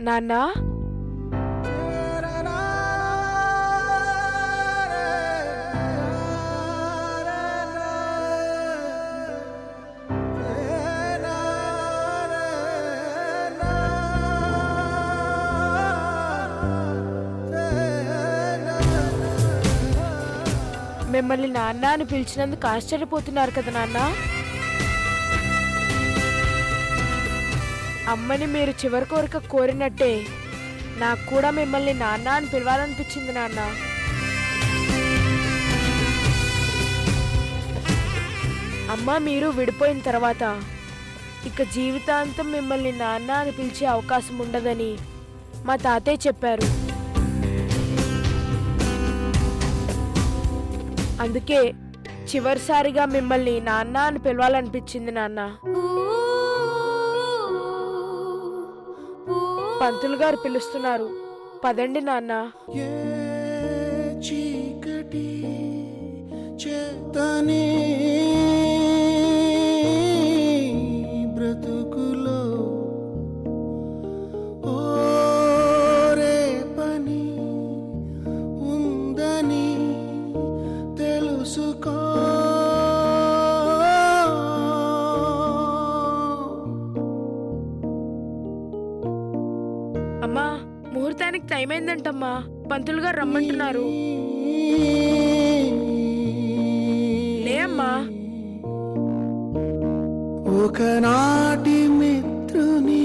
నాన్నా మిమ్మల్ని నాన్న అని పిలిచినందుకు ఆశ్చర్యపోతున్నారు కదా నాన్న. అమ్మని మీరు చివరి కోరిక కోరినట్టే నాకు కూడా మిమ్మల్ని నాన్న అని పిలవాలనిపించింది నాన్న. అమ్మ మీరు విడిపోయిన తర్వాత ఇక జీవితాంతం మిమ్మల్ని నాన్న అని పిలిచే అవకాశం ఉండదని మా తాతయ్య చెప్పారు. అందుకే చివరిసారిగా మిమ్మల్ని నాన్న అని పిలవాలనిపించింది నాన్న. పంతులు గారు పిలుస్తున్నారు, పదండి నాన్న. చీకటి చేతనే బ్రతుకులో ఓరే పని ఉందని తెలుసుకో. అమ్మా ముహూర్తానికి టైం అయిందంటమ్మా, పంతులు గారు రమ్మంటున్నారు. లే అమ్మా. ఒకనాటి మిత్రుని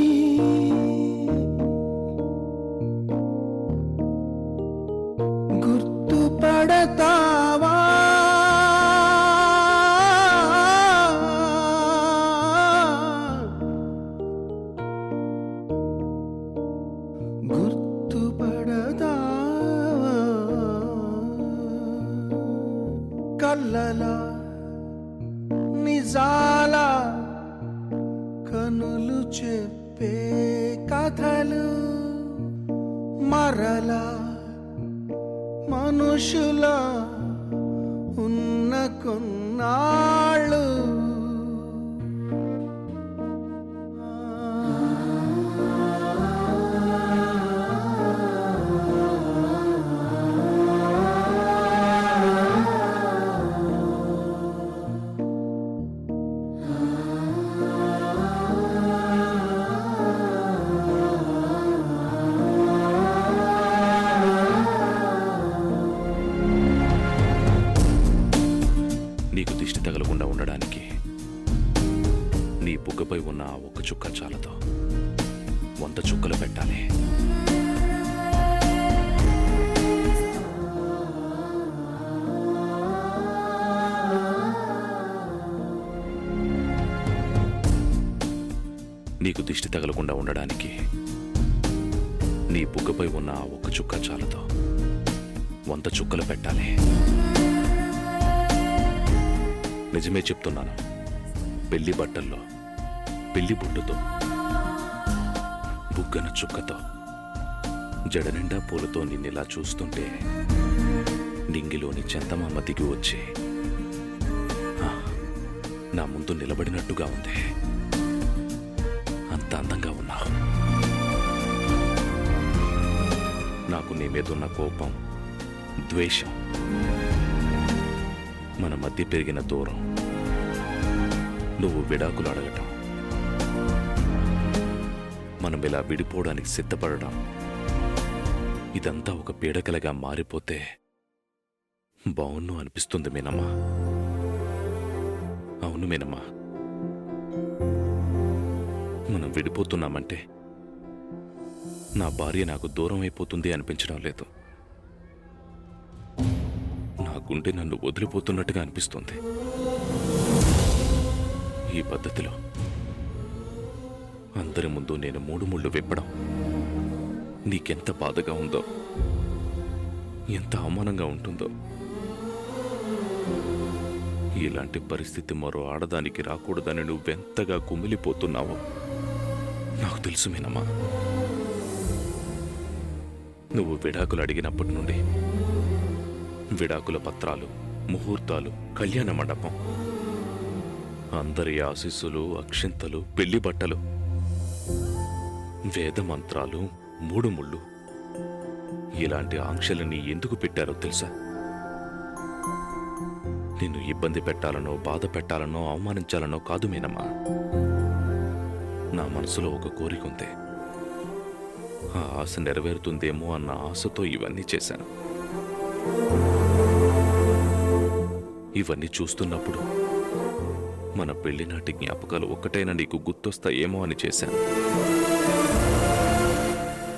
గుర్తుపడతావా? గుర్తుపడతావా? కల్లలా నిజాల కనులు చెప్పే కథలు మరలా మనుషుల ఉన్న కొన్నాళ్ళు నీకు దిష్టి తగలకుండా ఉండడానికి నీ బుగ్గపై ఉన్న ఆ ఒక్క చుక్క చాలతో 100 చుక్కలు పెట్టాలి. నీకు దిష్టి తగలకుండా ఉండడానికి నీ బుగ్గపై ఉన్న ఆ ఒక్క చుక్క చాలతో 100 చుక్కలు పెట్టాలి. నిజమే చెప్తున్నాను. పెళ్లి బట్టల్లో, పెళ్లి బొట్టుతో, బుగ్గన చుక్కతో, జడనిండా పూలతో నిన్నిలా చూస్తుంటే నింగిలోని చందమామ దిగి వచ్చి నా ముందు నిలబడినట్టుగా ఉంది. అంత అందంగా ఉన్నావు. నాకు నీ మీదున్న కోపం, ద్వేషం, మన మధ్య పెరిగిన దూరం, నువ్వు విడాకులు అడగటం, మనం ఇలా విడిపోవడానికి సిద్ధపడడం, ఇదంతా ఒక పీడకలగా మారిపోతే బావున్ను అనిపిస్తుంది మీనమ్మా. అవును మీనమ్మా, మనం విడిపోతున్నామంటే నా భార్య నాకు దూరం అయిపోతుంది అనిపించడం లేదు. నా గుండె నన్ను వదిలిపోతున్నట్టుగా అనిపిస్తుంది. ఈ పద్ధతిలో అందరి ముందు నేను 3 ముళ్ళు విప్పడం నీకెంత బాధగా ఉందో, ఎంత అవమానంగా ఉంటుందో. ఇలాంటి పరిస్థితి మరో ఆడదానికి రాకూడదని నువ్వెంతగా కుమిలిపోతున్నావో నాకు తెలుసు మీనమ్మా. నువ్వు విడాకులు అడిగినప్పటి నుండి విడాకుల పత్రాలు, ముహూర్తాలు, కళ్యాణ మండపం, అందరి ఆశీస్సులు, అక్షింతలు, పెళ్లి బట్టలు, వేద మంత్రాలు, 3 ముళ్ళు. ఇలాంటి ఆంక్షలని ఎందుకు పెట్టారో తెలుసా? నిన్ను ఇబ్బంది పెట్టాలనో, బాధ పెట్టాలనో, అవమానించాలనో కాదు మీనమ్మా. నా మనసులో ఒక కోరిక ఉంది. ఆ ఆశ నెరవేరుతుందేమో అన్న ఆశతో ఇవన్నీ చేశాను. ఇవన్నీ చూస్తున్నప్పుడు మన పెళ్లినాటి జ్ఞాపకాలు ఒక్కటైనా నీకు గుర్తొస్తాయేమో అని చేశాను.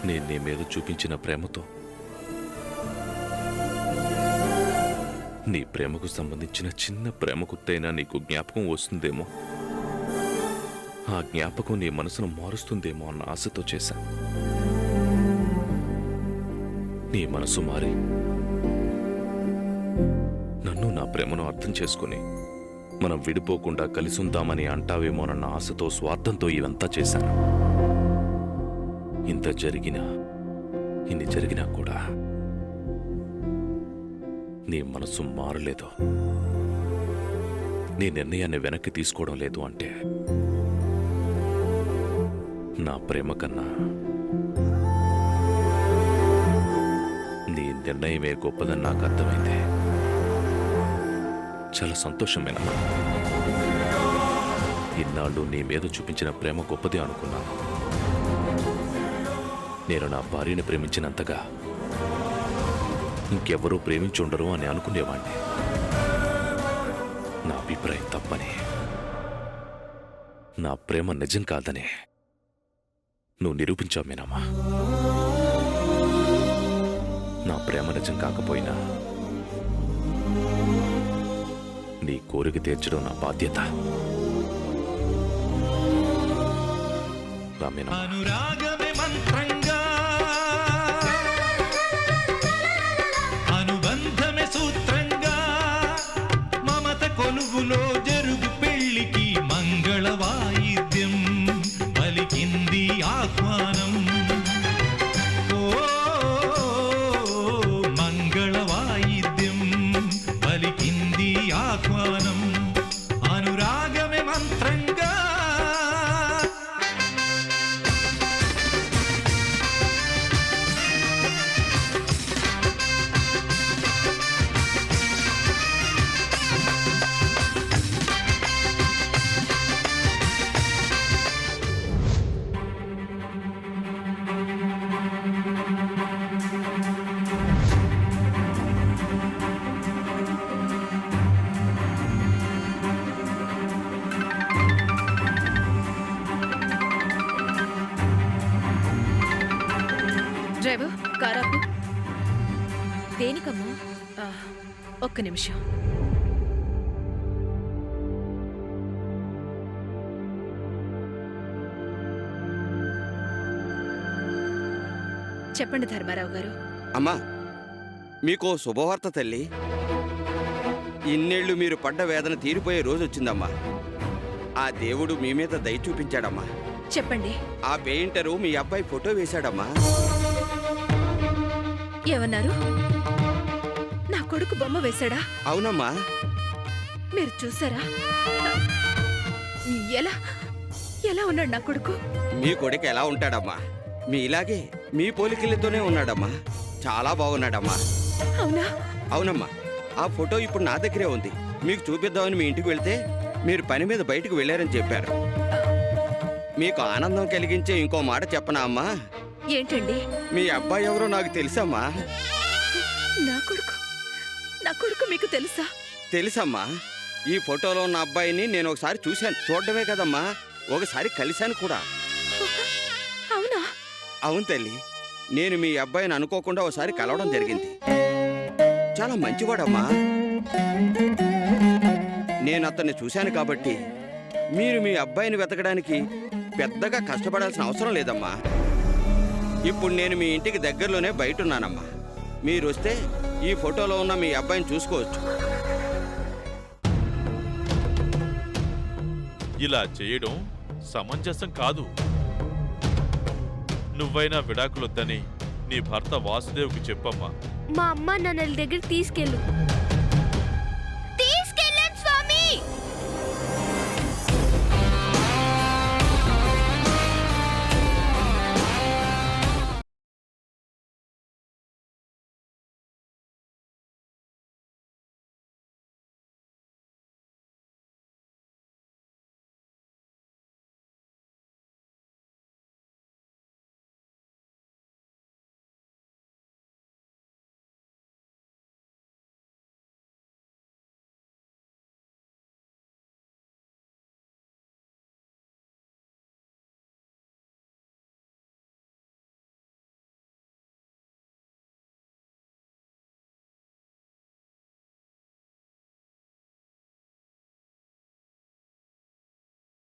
నేను నీ మీద చూపించిన ప్రేమతో నీ ప్రేమకు సంబంధించిన చిన్న ప్రేమ గుర్తైనా నీకు జ్ఞాపకం వస్తుందేమో, ఆ జ్ఞాపకం నీ మనసును మారుస్తుందేమో అన్న ఆశతో చేశాను. నీ మనసు మారి నన్ను, నా ప్రేమను అర్థం చేసుకుని మనం విడిపోకుండా కలిసి ఉందామని అంటావేమోనన్న ఆశతో, స్వార్థంతో ఇవంతా చేశాను. ఇన్ని జరిగినా కూడా నీ మనసు మారలేదు, నీ నిర్ణయాన్ని వెనక్కి తీసుకోవడం లేదు అంటే నా ప్రేమ కన్నా నీ నిర్ణయమే గొప్పదని నాకు అర్థమైంది. చాలా సంతోషమేనమ్మా. ఇన్నాళ్ళు నీ మీద చూపించిన ప్రేమ గొప్పది అనుకున్నాను. నేను నా భార్యని ప్రేమించినంతగా ఇంకెవరూ ప్రేమించుండరు అని అనుకునేవాణ్ణి. నా అభిప్రాయం తప్పని, నా ప్రేమ నిజం కాదని నువ్వు నిరూపించావు మీనమ్మా. నా ప్రేమ నిజం కాకపోయినా నీ కోరిక తీర్చడం నా బాధ్యత. అనురాగమే మంత్రంగా, అనుబంధమే సూత్రంగా, మమత కొలువులో జరుగు పెళ్లికి మంగళ వాయిద్యం పలికింది ఆహ్వానం. ఓ మంగళ వాయిద్యం పలికింది ఆహ్వానం. అనురాగమే మంత్రంగా. డ్రైవర్, కారాపు. దేనికమ్మా? ఒక్క నిమిషం. చెప్పండి ధర్మారావు గారు. అమ్మా, మీకో శుభవార్త తల్లి. ఇన్నేళ్లు మీరు పడ్డ వేదన తీరిపోయే రోజు వచ్చిందమ్మా. ఆ దేవుడు మీ మీద దయ చూపించాడమ్మా. చెప్పండి. ఆ పెయింటరు మీ అబ్బాయి ఫోటో వేశాడమ్మా. ఏమన్నారు? నా కొడుకు బొమ్మ వేశాడా? అవునమ్మా. మీరు చూసారా? ఎలా ఎలా ఉన్నాడు నా కొడుకు? మీ కొడుకు ఎలా ఉంటాడమ్మా? మీలాగే మీ పోలికలతోనే ఉన్నాడమ్మా. చాలా బాగున్నాడమ్మా. అవునా? అవునమ్మా. ఆ ఫోటో ఇప్పుడు నా దగ్గరే ఉంది. మీకు చూపిద్దామని మీ ఇంటికి వెళ్తే మీరు పని మీద బయటకు వెళ్ళారని చెప్పారు. మీకు ఆనందం కలిగించే ఇంకో మాట చెప్పనా అమ్మా? ఏంటండి? మీ అబ్బాయి ఎవరో నాకు తెలుసమ్మా. నా కొడుకు మీకు తెలుసా? తెలుసమ్మా. ఈ ఫోటోలో ఉన్న అబ్బాయిని నేను ఒకసారి చూశాను. చూడడమే కదమ్మా, ఒకసారి కలిశాను కూడా. అవునా? అవును తల్లి. నేను మీ అబ్బాయిని అనుకోకుండా ఒకసారి కలవడం జరిగింది. చాలా మంచివాడమ్మా. నేను అతన్ని చూశాను కాబట్టి మీరు మీ అబ్బాయిని వెతకడానికి పెద్దగా కష్టపడాల్సిన అవసరం లేదమ్మా. ఇప్పుడు నేను మీ ఇంటికి దగ్గరలోనే బయట ఉన్నానమ్మా. మీరు వస్తే ఈ ఫోటోలో ఉన్న మీ అబ్బాయిని చూసుకోవచ్చు. ఇలా చేయడం సమంజసం కాదు. నువ్వైనా విడాకులొద్దని నీ భర్త వాసుదేవ్కి చెప్పమ్మా. మా అమ్మ నన్ను దగ్గర తీసుకెళ్ళు.